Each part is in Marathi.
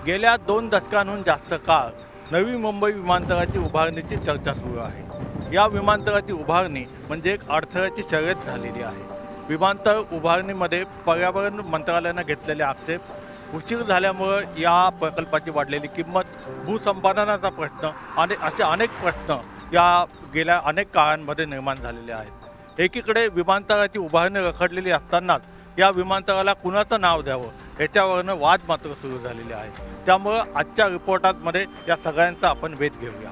गेल्या 2 दशकांहून जास्त काळ नवी मुंबई विमानतळाची उभारणीची चर्चा सुरू आहे। या विमानतळाची उभारणी म्हणजे एक अडथळ्याची शर्यत झालेली आहे। विमानतळ उभारणीमध्ये पर्यावरण मंत्रालयानं घेतलेले आक्षेप, उशीर झाल्यामुळे या प्रकल्पाची वाढलेली किंमत, भूसंपादनाचा प्रश्न आणि असे अनेक प्रश्न या गेल्या अनेक काळांमध्ये निर्माण झालेले आहेत। एकीकडे विमानतळाची उभारणी रखडलेली असतानाच या विमानतळाला कुणाचं नाव द्यावं याच्यावरनं वाद मात्र सुरू झालेले आहेत। त्यामुळं आजच्या रिपोर्टामध्ये या सगळ्यांचा आपण वेध घेऊया।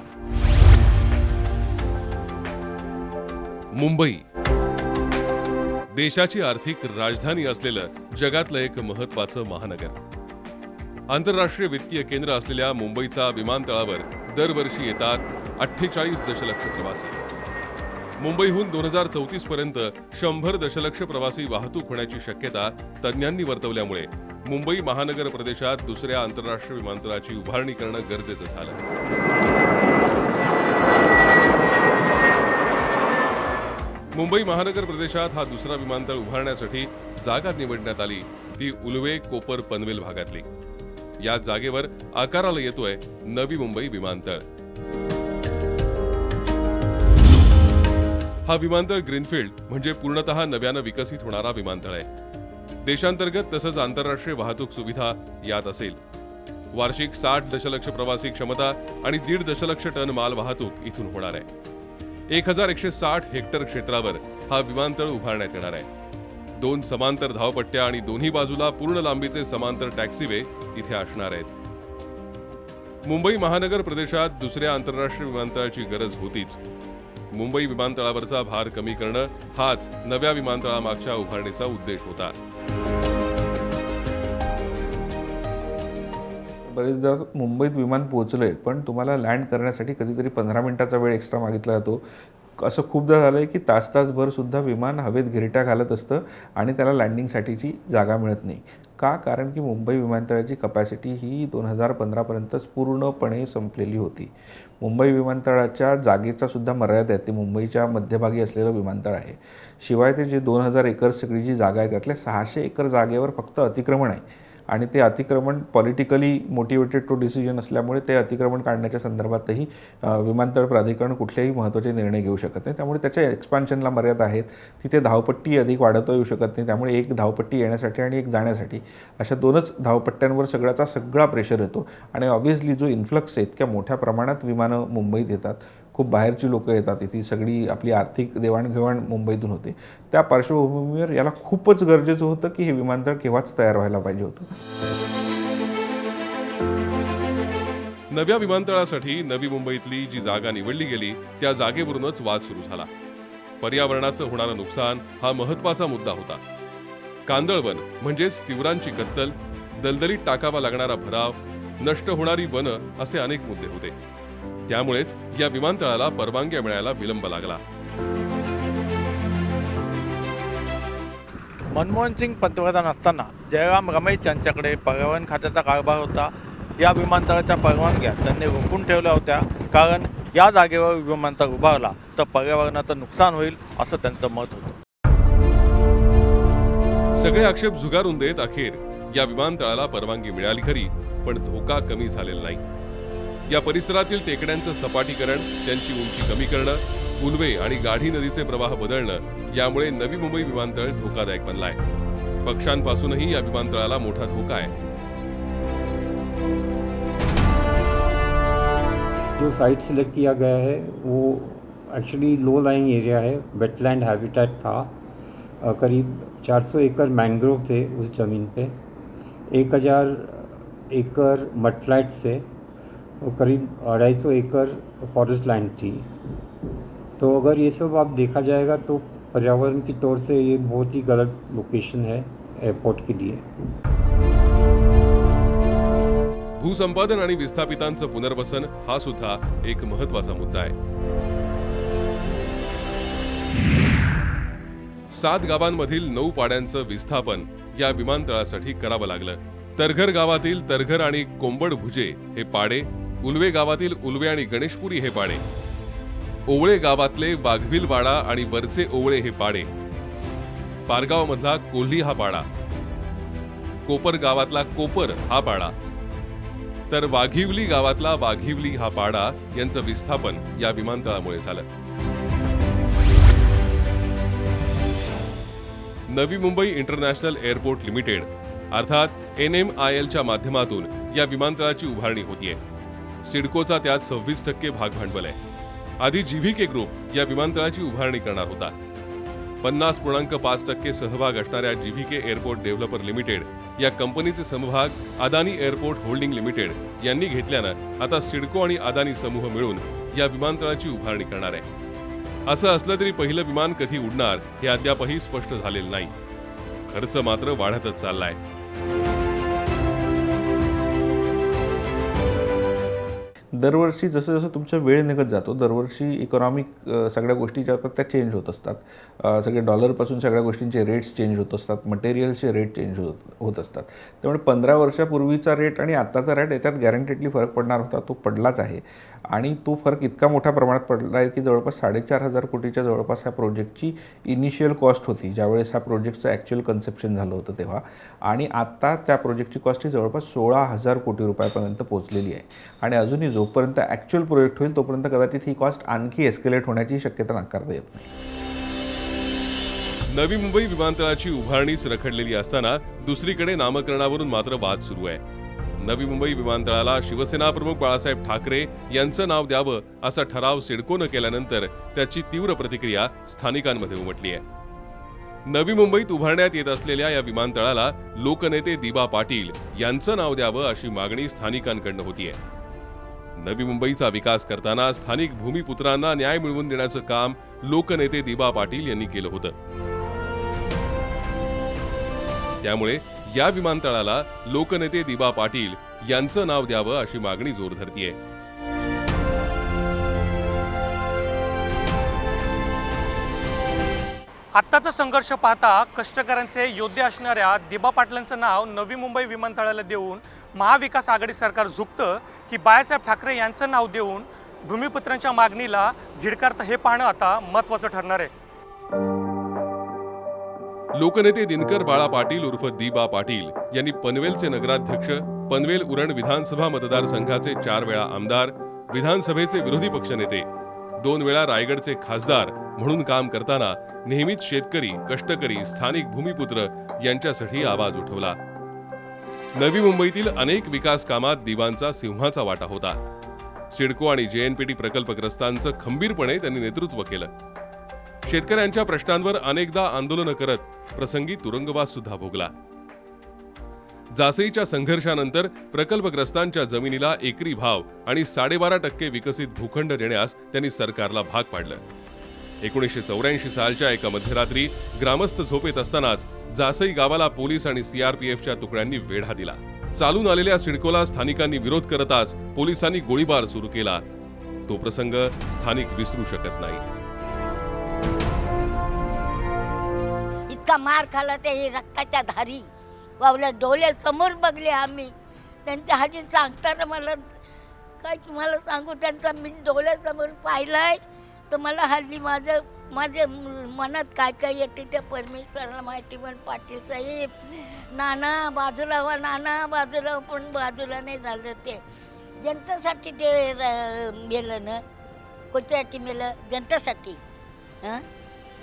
मुंबई देशाची आर्थिक राजधानी असलेलं जगातलं एक महत्त्वाचं महानगर। आंतरराष्ट्रीय वित्तीय केंद्र असलेल्या मुंबईचा विमानतळावर दरवर्षी येतात 48 दशलक्ष प्रवासी। मुंबईहून 2034 पर्यंत 100 दशलक्ष प्रवासी वाहतूक होण्याची शक्यता तज्ज्ञांनी वर्तवल्यामुळे मुंबई महानगर प्रदेशात दुसऱ्या आंतरराष्ट्रीय विमानतळाची उभारणी करणं गरजेचं झालं। मुंबई महानगर प्रदेशात हा दुसरा विमानतळ उभारण्यासाठी जागा निवडण्यात आली, ती उल्वे कोपर पनवेल भागातली। या जागेवर आकाराला येतोय नवी मुंबई विमानतळ। हा विमानतळ ग्रीनफील्ड म्हणजे पूर्णतः नव्यानं विकसित होणारा विमानतळ आहे। देशांतर्गत तसंच आंतरराष्ट्रीय वाहतूक सुविधा यात असेल। वार्षिक 60 दशलक्ष प्रवासी क्षमता आणि 1.5 दशलक्ष टन माल वाहतूक इथून होणार आहे। 1160 हेक्टर क्षेत्रावर हा विमानतळ उभारण्यात येणार आहे। 2 समांतर धावपट्ट्या आणि दोन्ही बाजूला पूर्ण लांबीचे समांतर टॅक्सीवे इथे असणार आहेत। मुंबई महानगर प्रदेशात दुसऱ्या आंतरराष्ट्रीय विमानतळाची गरज होतीच। मुंबई विमानतळावरचा भार कमी करणं हाच नव्या विमानतळामागच्या उभारणीचा उद्देश होता। बरेचदा मुंबईत विमान पोहोचलंय, पण तुम्हाला लँड करण्यासाठी कधीतरी 15 मिनिटाचा वेळ एक्स्ट्रा मागितला जातो। असं खूपदा झालं आहे की तासभर सुद्धा विमान हवेत घिरट्या घालत असतं आणि त्याला लँडिंगसाठीची जागा मिळत नाही। का? कारण की मुंबई विमानतळाची कपॅसिटी ही 2015 पर्यंतच पूर्णपणे संपलेली होती। मुंबई विमानतळाच्या जागेचा सुद्धा मर्यादा आहे, ते मुंबईच्या मध्यभागी असलेलं विमानतळ आहे। शिवाय ते जे 2000 एकर सगळी जी जागा आहे त्यातल्या 600 एकर जागेवर फक्त अतिक्रमण आहे आणि ते अतिक्रमण पॉलिटिकली मोटिवेटेड तो डिसिजन असल्यामुळे ते अतिक्रमण काढण्याच्या संदर्भातही विमानतळ प्राधिकरण कुठलेही महत्त्वाचे निर्णय घेऊ शकत नाही। त्यामुळे त्याच्या एक्सपान्शनला मर्यादा आहेत। तिथे धावपट्टी अधिक वाढवता येऊ शकत नाही, त्यामुळे एक धावपट्टी येण्यासाठी आणि एक जाण्यासाठी अशा 2च धावपट्ट्यांवर सगळा प्रेशर येतो आणि ऑब्व्हियसली जो इन्फ्लक्स आहे, इतक्या मोठ्या प्रमाणात विमानं मुंबईत येतात, खूप बाहेरची लोकं येतात, इथे सगळी आपली आर्थिक देवाणघेवाण मुंबईतून होते। त्या पार्श्वभूमीवर याला खूपच गरजेचं होतं की हे विमानतळ केव्हाच तयार व्हायला पाहिजे होतं। नव्या विमानतळासाठी नवी मुंबईतली जी जागा निवडली गेली त्या जागेवरूनच वाद सुरू झाला। पर्यावरणाचं होणारं नुकसान हा महत्त्वाचा मुद्दा होता। कांदळवन म्हणजेच तीव्रांची कत्तल, दलदलीत टाकावा लागणारा भराव, नष्ट होणारी वनं असे अनेक मुद्दे होते। त्यामुळेच या विमानतळाला परवानग्या मिळायला विलंब लागला। मनमोहन सिंग पंतप्रधान असताना जयराम रमेश यांच्याकडे पर्यावरण खात्याचा कारभार होता। या विमानतळाच्या परवानग्या त्यांनी रोखून ठेवल्या होत्या, कारण या जागेवर विमानतळ उभारला तर पर्यावरणाचं नुकसान होईल असं त्यांचं मत होतं। सगळे आक्षेप झुगारून देत अखेर या विमानतळाला परवानगी मिळाली खरी, पण धोका कमी झालेला नाही। या परिसरातील टेकड्यांचं सपाटीकरण, त्यांची उंची कमी करणं, उल्वे आणि गाढी नदीचे प्रवाह बदलणं यामुळे नवी मुंबई विमानतळ धोकादायक बनलाय। पक्ष्यांपासूनही या विमानतळाला मोठा धोका आहे। जो साइट सिलेक्ट किया गया है वो एक्चुअली लो लाइंग एरिया है, वेटलैंड हैबिटेट था। करीब 400 एकड़ मैंग्रोव थे उस ज़मीन पे, 1000 एकड़ मड फ्लैट्स थे और करीब 250 एकड़ फॉरेस्ट लैंड थी। तो अगर ये सब आप देखा जाएगा तो पर्यावरण की तौर से ये बहुत ही गलत लोकेशन है एयरपोर्ट के लिए। भूसंपादन आणि विस्थापितांचं पुनर्वसन हा सुद्धा एक महत्त्वाचा मुद्दा आहे। 7 गावांमधील 9 पाड्यांचं विस्थापन या विमानतळासाठी करावं लागलं। तरघर गावातील तरघर आणि कोंबड भुजे हे पाडे, उल्वे गावातील उल्वे आणि गणेशपुरी हे पाडे, ओवळे गावातले वाघविलवाडा आणि वरचे ओवळे हे पाडे, पारगाव मधला कोल्ही हा पाडा, कोपर गावातला कोपर हा पाडा, तर वाघिवली गावातला वाघिवली हा पाडा यांचं विस्थापन या विमानतळामुळे झालं. Navi Mumbai international airport limited अर्थात NMILच्या माध्यमातून या विमानतळाची उभारणी होतीये. सिडकोचा त्यात 26% भाग भांडवल आहे. आधी GVK ग्रुप या विमानतळाची उभारणी करणार होता. 50.5% सहभाग असणाऱ्या GVK एअरपोर्ट डेव्हलपर लिमिटेड या कंपनीचे समभाग अदानी एअरपोर्ट होल्डिंग लिमिटेड यांनी घेतल्यानं आता सिडको आणि अदानी समूह मिळून या विमानतळाची उभारणी करणार आहे. असं असलं तरी पहिलं विमान कधी उडणार हे अद्यापही स्पष्ट झालेलं नाही. खर्च मात्र वाढतच चाललाय. दरवर्षी जसं जसं तुमचा वेळ निघत जातो दरवर्षी इकॉनॉमिक सगळ्या गोष्टी ज्या होतात त्या चेंज होत असतात. सगळे डॉलरपासून सगळ्या गोष्टींचे रेट्स चेंज होत असतात. मटेरियलचे रेट चेंज होत असतात. त्यामुळे 15 वर्षापूर्वीचा रेट आणि आत्ताचा रेट याच्यात गॅरंटेडली फरक पडणार होता. तो पडलाच आहे आणि तो फरक इतका मोठ्या प्रमाणात पडला आहे की जवळपास 4,500 कोटीच्या जवळपास ह्या प्रोजेक्टची इनिशियल कॉस्ट होती ज्यावेळेस ह्या प्रोजेक्टचं ॲक्च्युअल कन्सेप्शन झालं होतं तेव्हा. आणि आत्ता त्या प्रोजेक्टची कॉस्ट ही जवळपास 16,000 कोटी रुपयापर्यंत पोहोचलेली आहे. आणि अजूनही जोपर्यंत ॲक्च्युअल प्रोजेक्ट होईल तोपर्यंत कदाचित ही कॉस्ट आणखी एस्केलेट होण्याची शक्यता नाकारता येत नाही. नवी मुंबई विमानतळाची उभारणीच रखडलेली असताना दुसरीकडे नामकरणावरून मात्र वाद सुरू आहे. नवी मुंबई विमानतळाला शिवसेना प्रमुख बाळासाहेब ठाकरे यांचं नाव द्यावं असा ठराव सिडकोनं केल्यानंतर त्याची तीव्र प्रतिक्रिया स्थानिकांमध्ये उमटली आहे. नवी मुंबईत उभारण्यात येत असलेल्या या विमानतळाला लोकनेते दिबा पाटील यांचं नाव द्यावं अशी मागणी स्थानिकांकडनं होतीये. नवी मुंबईचा विकास करताना स्थानिक भूमिपुत्रांना न्याय मिळवून देण्याचं काम लोकनेते दिबा पाटील यांनी केलं होतं. त्यामुळे या विमानतळाला लोकनेते दिबा पाटील यांचं नाव द्यावं अशी मागणी जोर धरतीये. आत्ताचा संघर्ष पाहता कष्टकऱ्यांचे योद्धे असणाऱ्या दिबा पाटलांचं नाव नवी मुंबई विमानतळाला देऊन महाविकास आघाडी सरकार झुकतं की बाळासाहेब ठाकरे यांचं नाव देऊन भूमिपुत्रांच्या मागणीला झिडकारतं हे पाहणं आता महत्त्वाचं ठरणार आहे. लोकनेते दिनकर बाळा पाटील उर्फ दिबा पाटील यांनी पनवेलचे नगराध्यक्ष, पनवेल उरण विधानसभा मतदारसंघाचे 4 वेळा आमदार, विधानसभेचे विरोधी पक्षनेते, 2 वेळा रायगडचे खासदार म्हणून काम करताना नेहमीच शेतकरी, कष्टकरी, स्थानिक भूमिपुत्र यांच्यासाठी आवाज उठवला. नवी मुंबईतील अनेक विकास कामात दिबांचा सिंहाचा वाटा होता. सिडको आणि JNPT प्रकल्पग्रस्तांचं खंबीरपणे त्यांनी नेतृत्व केलं. शेतकऱ्यांच्या प्रश्नांवर अनेकदा आंदोलनं करत प्रसंगी तुरुंगवास सुद्धा भोगला. जासईच्या संघर्षानंतर प्रकल्पग्रस्तांच्या जमिनीला एकरी भाव आणि 12.5% विकसित भूखंड देण्यास त्यांनी सरकारला भाग पाडलं. 1984 सालच्या एका मध्यरात्री ग्रामस्थ झोपेत असतानाच जासई गावाला पोलीस आणि CRPFच्या तुकड्यांनी वेढा दिला. चालून आलेल्या सिडकोला स्थानिकांनी विरोध करताच पोलिसांनी गोळीबार सुरू केला. तो प्रसंग स्थानिक विसरू शकत नाही. इतका मार खाला ते रक्ताच्या धारी वावल्या डोळ्यासमोर बघले आम्ही. त्यांच्या हाती सांगताना मला काय तुम्हाला सांगू, त्यांचा मी डोळ्यासमोर पाहिलंय तर मला हल्ली माझ्या मनात काय काय येते त्या परमेश्वराला माहिती. पण पाटील साहेब नाना बाजूला व्हा, नाना बाजूला, पण बाजूला नाही झालं. ते जनतेसाठी ते मेलं ना, कोणत्यासाठी मेलं? जनतेसाठी.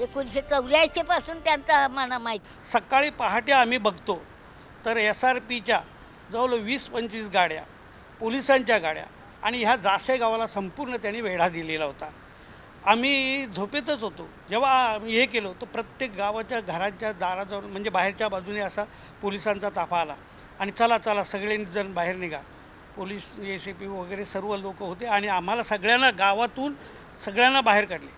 1984 पासून त्यांचा मला माहिती. सकाळी पहाटे आम्ही बघतो तर SRPच्या जवळ 20-25 गाड्या, पोलिसांच्या गाड्या आणि ह्या जासे गावाला संपूर्ण त्यांनी वेढा दिलेला होता. आम्ही झोपेतच होतो जेव्हा आम्ही हे केलं तर प्रत्येक गावाच्या घराच्या दाराजवळ म्हणजे बाहेरच्या बाजूने असा पोलिसांचा ताफा आला आणि चला चला सगळ्यांनी जण बाहेर निघा. पोलीस SAP वगैरे सर्व लोक होते आणि आम्हाला सगळ्यांना गावातून सगळ्यांना बाहेर काढले.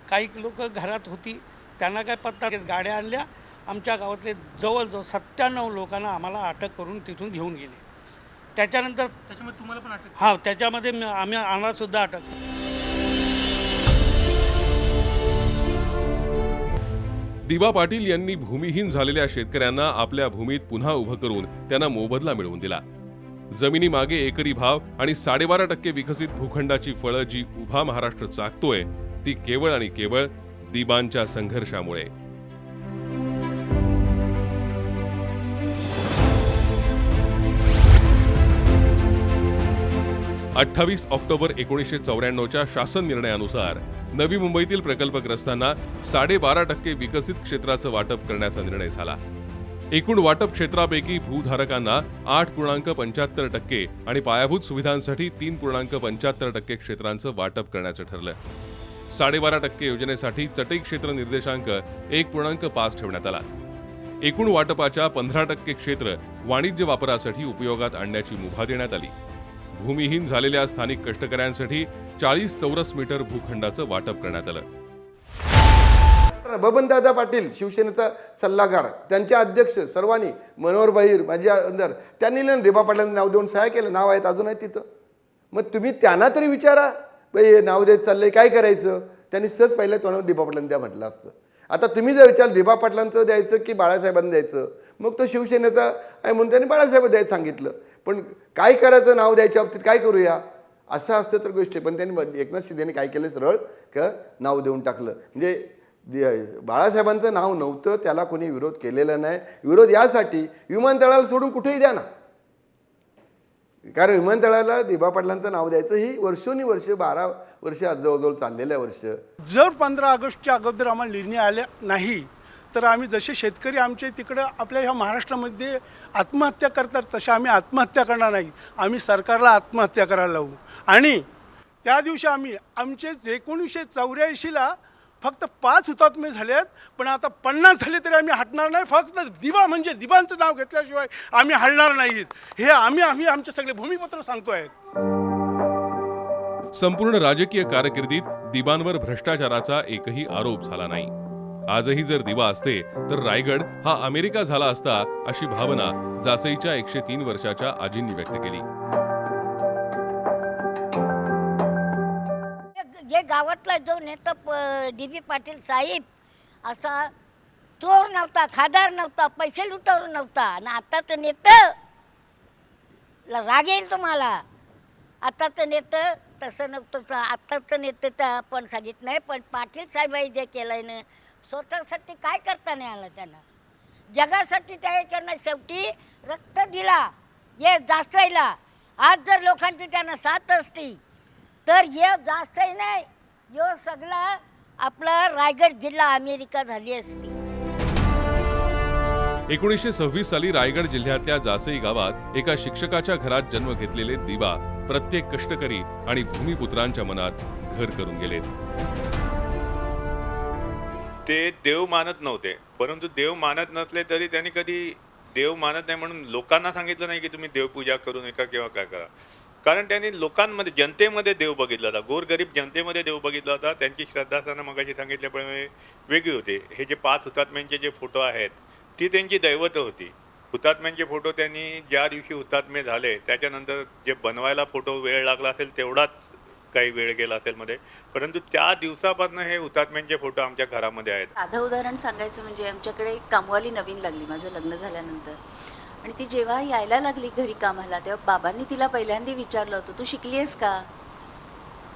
काही लोक घरात होती त्यांना काय पत्ता, गाड्या आणल्या. आमच्या गावातले जवळजवळ 97 लोकांना आम्हाला अटक करून तिथून घेऊन गेले. त्याच्यानंतर त्याच्यामध्ये तुम्हाला पण अटक? हां, त्याच्यामध्ये आम्ही आम्हाला सुद्धा अटक. दिबा पाटील यांनी भूमिहीन झालेल्या शेतकऱ्यांना आपल्या भूमीत पुन्हा उभं करून त्यांना मोबदला मिळवून दिला. जमिनी मागे एकरी भाव आणि 12.5% विकसित भूखंडाची फळं जी उभा महाराष्ट्र चाकतोय ती केवळ आणि केवळ दिबांच्या संघर्षामुळे. 28 ऑक्टोबर 1994च्या शासन निर्णयानुसार नवी मुंबईतील प्रकल्पग्रस्तांना 12.5% विकसित क्षेत्राचं वाटप करण्याचा निर्णय झाला. एकूण वाटप क्षेत्रापैकी भूधारकांना 8.75% आणि पायाभूत सुविधांसाठी 3.75% क्षेत्रांचं वाटप करण्याचं ठरलं. 12.5% योजनेसाठी चटई क्षेत्र निर्देशांक 1.5 ठेवण्यात आला. एकूण वाटपाच्या 15% क्षेत्र वाणिज्य वापरासाठी उपयोगात आणण्याची मुभा देण्यात आली. भूमिहीन झालेल्या स्थानिक कष्टकऱ्यांसाठी 40 चौरस मीटर भूखंडाचं वाटप करण्यात आलं. बबनदादा पाटील शिवसेनेचा सल्लागार, त्यांचे अध्यक्ष सर्वांनी, मनोहर बहिर माझे आमदार, त्यांनी दिबा पाटलांना नाव देऊन सह्या केलं. नाव आहेत अजून आहेत तिथं. मग तुम्ही त्यांना तरी विचारा, हे नाव देत चाललंय काय करायचं. त्यांनी सहज पहिल्या तोंडावर दिबा पाटलांना द्या म्हटलं असतं. आता तुम्ही जर विचार दिबा पाटलांचं द्यायचं की बाळासाहेबांना द्यायचं, मग तो शिवसेनेचा आहे म्हणून त्यांनी बाळासाहेब द्यायचं सांगितलं. पण काय करायचं नाव द्यायच्या बाबतीत काय करूया असं असतं तर गोष्टी. पण त्यांनी एकनाथ शिंदेने काय केलं, सरळ का नाव देऊन टाकलं. म्हणजे बाळासाहेबांचं नाव नव्हतं, त्याला कोणी विरोध केलेला नाही. विरोध यासाठी विमानतळाला सोडून कुठेही द्या ना, कारण विमानतळाला दिबा पाटलांचं नाव द्यायचं ही वर्षोनी 12 वर्ष आज जवळजवळ चाललेल्या वर्ष. जर 15 ऑगस्टच्या अगोदर आम्हाला निर्णय आला नाही तर आम्ही जसे शेतकरी आमचे तिकडं आपल्या ह्या महाराष्ट्रामध्ये आत्महत्या करतात तशा आम्ही आत्महत्या करणार नाही. आम्ही सरकारला आत्महत्या करायला लावू. आणि त्या दिवशी आम्ही आमचे 1984ला फक्त 5 हुतात्मे झालेत, पण आता 50 झाले तरी आम्ही हटणार नाही. फक्त दिवा म्हणजे दिबांचं नाव घेतल्याशिवाय आम्ही हलणार नाहीत. हे आम्ही आमचे सगळे भूमिपत्र सांगतो आहेत. संपूर्ण राजकीय कारकिर्दीत दिबांवर भ्रष्टाचाराचा एकही आरोप झाला नाही. आजही जर दिवा असते तर रायगड हा अमेरिका झाला असता, अशी भावना जासईच्या 103 वर्षाच्या आजींनी व्यक्त केली. जे गावातला जो नेता DB पाटील साहेब असा चोर नव्हता, खादार नव्हता, पैसे लुटावर नव्हता. आणि आताचं नेतं राग येईल तुम्हाला. आताचं नेतं तसं नव्हतं. आत्ताचं नेतं तर आपण सांगितलं नाही, पण पाटील साहेबांनी जे केलंय ना, स्वतःसाठी काय करता नाही आलं त्यांना. जगासाठी त्यांना शेवटी रक्त दिला हे जासईला. आज जर लोकांची त्यांना साथ असती तर हे जास्तही नाही, यो सगळा आपला रायगड जिल्हा अमेरिका झाली असती. 1926 साली रायगड जिल्ह्यातल्या जासई गावात एका शिक्षकाच्या घरात जन्म घेतलेले दिबा प्रत्येक कष्टकरी आणि भूमिपुत्रांच्या मनात घर करून गेलेत. ते देव मानत नव्हते, परंतु देव मानत नसले तरी त्यांनी कधी देव मानत नाही म्हणून लोकांना सांगितलं नाही की तुम्ही देवपूजा करू नका किंवा काय करा. कारण त्यांनी लोकांमध्ये, जनतेमध्ये देव बघितला होता. गोरगरीब जनतेमध्ये देव बघितला होता. त्यांची श्रद्धास्थानं मगाशी सांगितल्याप्रमाणे वेगळी होते. हे जे 5 हुतात्म्यांचे जे फोटो आहेत ती त्यांची दैवत होती. हुतात्म्यांचे फोटो त्यांनी ज्या दिवशी हुतात्मे झाले त्याच्यानंतर जे बनवायला फोटो वेळ लागला असेल तेवढाच काही वेळ गेला असेल मध्ये, परंतु त्या दिवसापासून हे हुतात्म्यांचे फोटो आमच्या घरामध्ये आहेत. साधं उदाहरण सांगायचं म्हणजे आमच्याकडे एक कामवाली नवीन लागली माझं लग्न झाल्यानंतर. आणि ती जेव्हा यायला लागली घरी कामाला तेव्हा बाबांनी तिला पहिल्यांदा विचारलं होतं, तू शिकली आहेस का?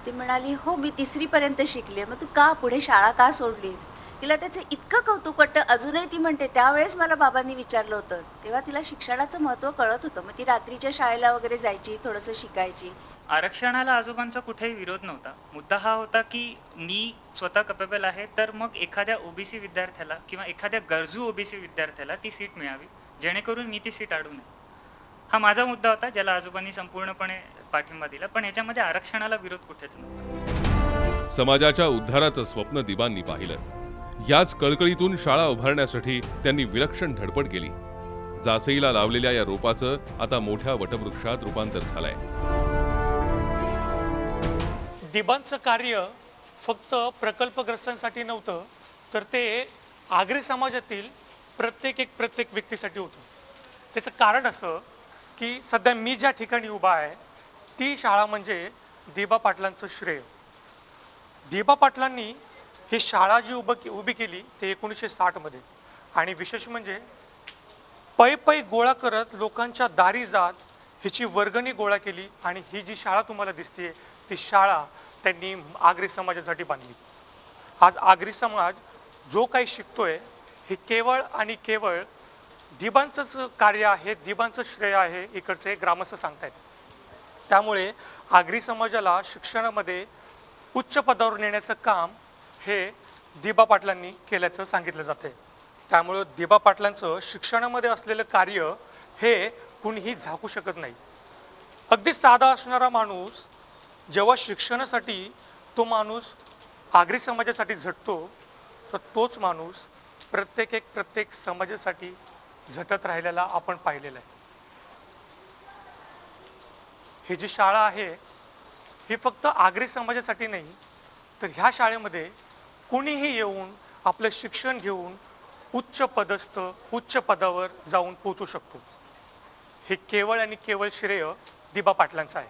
ती म्हणाली, हो मी 3री पर्यंत शिकली. मग तू का पुढे शाळा का सोडलीस? तिला त्याचं इतकं कौतुक वाटतं. अजूनही ती म्हणते त्यावेळेस मला बाबांनी विचारलं होतं तेव्हा तिला शिक्षणाचं महत्त्व कळत होतं. मग ती रात्रीच्या शाळेला वगैरे जायची, थोडंसं शिकायची. आरक्षणाला आजोबांचा कुठेही विरोध नव्हता. मुद्दा हा होता की मी स्वतः कॅपेबल आहे तर मग एखाद्या ओबीसी विद्यार्थ्याला किंवा एखाद्या गरजू ओबीसी विद्यार्थ्याला ती सीट मिळावी, जेणेकरून मी ती सीट अडू नये. हा माझा मुद्दा होता ज्याला आजोबांनी संपूर्णपणे पाठिंबा दिला. पण याच्यामध्ये आरक्षणाला विरोध कुठेच नव्हता. समाजाच्या उद्धाराचं स्वप्न दिबांनी पाहिलं. याच कळकळीतून शाळा उभारण्यासाठी त्यांनी विलक्षण धडपड केली. जासईला लावलेल्या या रोपाचं आता मोठ्या वटवृक्षात रूपांतर झालंय. दिबांचं कार्य फक्त प्रकल्पग्रस्तांसाठी नव्हतं तर ते आगरी समाजातील प्रत्येक व्यक्तीसाठी होतं. त्याचं कारण असं की सध्या मी ज्या ठिकाणी उभा आहे ती शाळा म्हणजे दिबा पाटलांचं श्रेय. दिबा पाटलांनी ही शाळा जी उभी केली ते 1960 आणि विशेष म्हणजे पै गोळा करत लोकांच्या दारी जात हिची वर्गणी गोळा केली. आणि ही जी शाळा तुम्हाला दिसते ती शाळा त्यांनी आगरी समाजासाठी बांधली. आज आगरी समाज जो काही शिकतोय हे केवळ आणि केवळ दिबांचंच कार्य आहे, दिबांचं श्रेय आहे, इकडचे ग्रामस्थ सांगतायत. त्यामुळे आगरी समाजाला शिक्षणामध्ये उच्च पदावर नेण्याचं काम हे दिबा पाटलांनी केल्याचं सांगितलं जाते. त्यामुळं दिबा पाटलांचं शिक्षणामध्ये असलेलं कार्य हे कुणीही झाकू शकत नाही. अगदी साधा असणारा माणूस जेव्हा शिक्षणासाठी तो माणूस आगरी समाजासाठी झटतो तर तोच माणूस प्रत्येक समाजासाठी झटत राहिलेला आपण पाहिलेला आहे. ही जी शाळा आहे ही फक्त आगरी समाजासाठी नाही, तर ह्या शाळेमध्ये कुणीही येऊन आपलं शिक्षण घेऊन उच्च पदावर जाऊन पोहोचू शकतो. हे केवळ आणि केवळ श्रेय दिबा पाटलांचं आहे.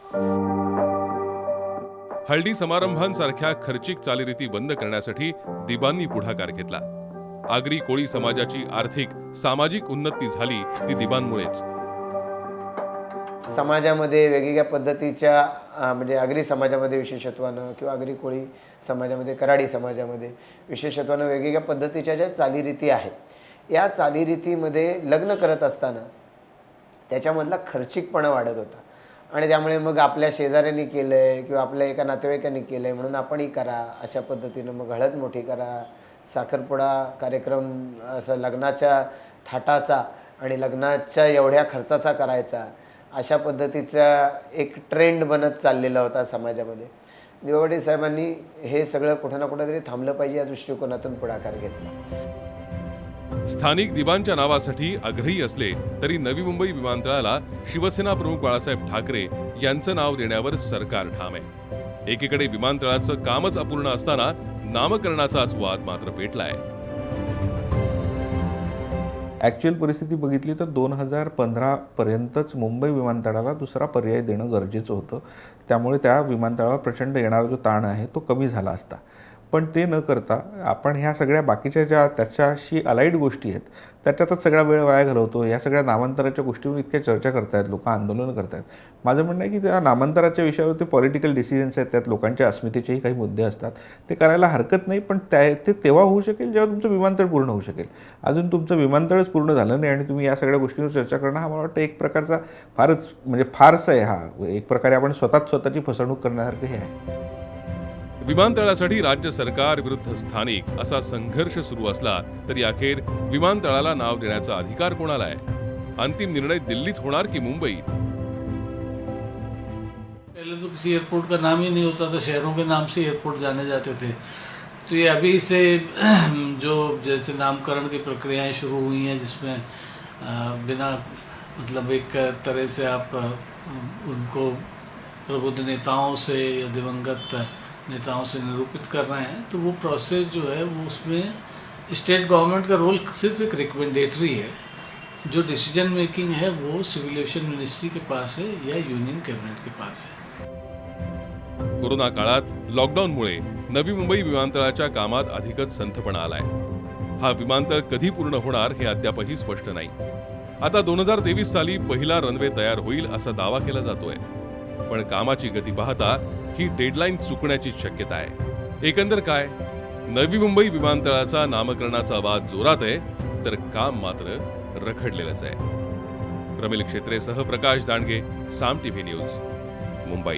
हळदी समारंभांसारख्या खर्चिक चालीरीती बंद करण्यासाठी दिबांनी पुढाकार घेतला. आगरी कोळी समाजाची आर्थिक सामाजिक उन्नती झाली ती दिबांमुळेच. समाजामध्ये वेगवेगळ्या पद्धतीच्या म्हणजे आगरी समाजामध्ये विशेषत्वानं किंवा आगरी कोळी समाजामध्ये, कराडी समाजामध्ये विशेषत्वानं वेगवेगळ्या पद्धतीच्या ज्या चालीरीती आहेत, या चालीरीतीमध्ये लग्न करत असताना त्याच्यामधला खर्चिकपणा वाढत होता आणि त्यामुळे मग आपल्या शेजाऱ्यांनी केलं आहे किंवा आपल्या एका नातेवाईकांनी केलं आहे म्हणून आपणही करा, अशा पद्धतीनं मग हळद मोठी करा, साखरपुडा कार्यक्रम असं लग्नाच्या थाटाचा आणि लग्नाच्या एवढ्या खर्चाचा करायचा, अशा पद्धतीचा एक ट्रेंड बनत चाललेला होता समाजामध्ये. दिबा पाटील साहेबांनी हे सगळं कुठं ना कुठं तरी थांबलं पाहिजे या दृष्टिकोनातून पुढाकार घेतला. स्थानिक दिबांच्या नावासाठी आग्रही असले तरी नवी मुंबई विमानतळाला शिवसेना प्रमुख बाळासाहेब ठाकरे यांचं नाव देण्यावर सरकार ठाम आहे. एकीकडे विमानतळाचं कामच अपूर्ण असताना नामकरणाचाच वाद मात्र पेटलाय. ॲक्च्युअल परिस्थिती बघितली तर 2015पर्यंतच मुंबई विमानतळाला दुसरा पर्याय देणं गरजेचं होतं. त्यामुळे त्या विमानतळावर प्रचंड येणारा जो ताण आहे तो कमी झाला असता. पण ते न करता आपण ह्या सगळ्या बाकीच्या ज्या त्याच्याशी अलाइड गोष्टी आहेत त्याच्यातच सगळा वेळ वाया घालवतो. या सगळ्या नामांतराच्या गोष्टीवर इतक्या चर्चा करतायत, लोक आंदोलनं करतायत. माझं म्हणणं आहे की त्या नामांतराच्या विषयावरती पॉलिटिकल डिसिजन्स आहेत, त्यात लोकांच्या अस्मितेचेही काही मुद्दे असतात, ते करायला हरकत नाही. पण ते तेव्हा होऊ शकेल जेव्हा तुमचं विमानतळ पूर्ण होऊ शकेल. अजून तुमचं विमानतळच पूर्ण झालं नाही आणि तुम्ही या सगळ्या गोष्टींवर चर्चा करणं हा मला वाटतं एक प्रकारचा फारसा आहे. हा एक प्रकारे आपण स्वतःची फसवणूक करण्यासारखं हे आहे. विमानतळासाठी राज्य सरकार विरुद्ध स्थानिक असा संघर्ष सुरू असला तरी अखेर विमानतळाला नाव देण्याचा अधिकार कोणाला आहे? अंतिम निर्णय दिल्लीत होणार की मुंबईत? पहले तो किसी एयरपोर्ट का नाम ही नहीं होता था, शहरों के नाम से एयरपोर्ट जाने जाते थे. तो ये अभी से जो जैसे नामकरण की प्रक्रियाएं शुरू हुई हैं जिसमें बिना मतलब एक तरह से आप उनको प्रबुद्ध नेताओं से या दिवंगत नेताओं से निरूपित कर रहे हैं, तो वो प्रोसेस जो है वो उसमें स्टेट गवर्नमेंट का रोल सिर्फ एक रिकमेंडेटरी है. जो डिसीजन मेकिंग है वो सिविल एविएशन मिनिस्ट्री के पास है या यूनियन कैबिनेट के पास है. कोरोना काळात लॉकडाऊनमुळे नवी मुंबई विमानतळाच्या कामात अधिकच संथपणा आलाय. हा विमानतळ कधी पूर्ण होणार हे अद्यापही स्पष्ट नाही. आता 2023 साली पहिला रनवे तयार होईल असा दावा केला जातोय, पण कामाची गती पाहता ही डेडलाईन चुकण्याची शक्यता आहे. एकंदर काय, नवी मुंबई विमानतळाचा नामकरणाचा वाद जोरात आहे तर काम मात्र रखडलेलंच आहे. प्रमिल क्षेत्रेसह प्रकाश दांडगे, साम टीव्ही न्यूज, मुंबई.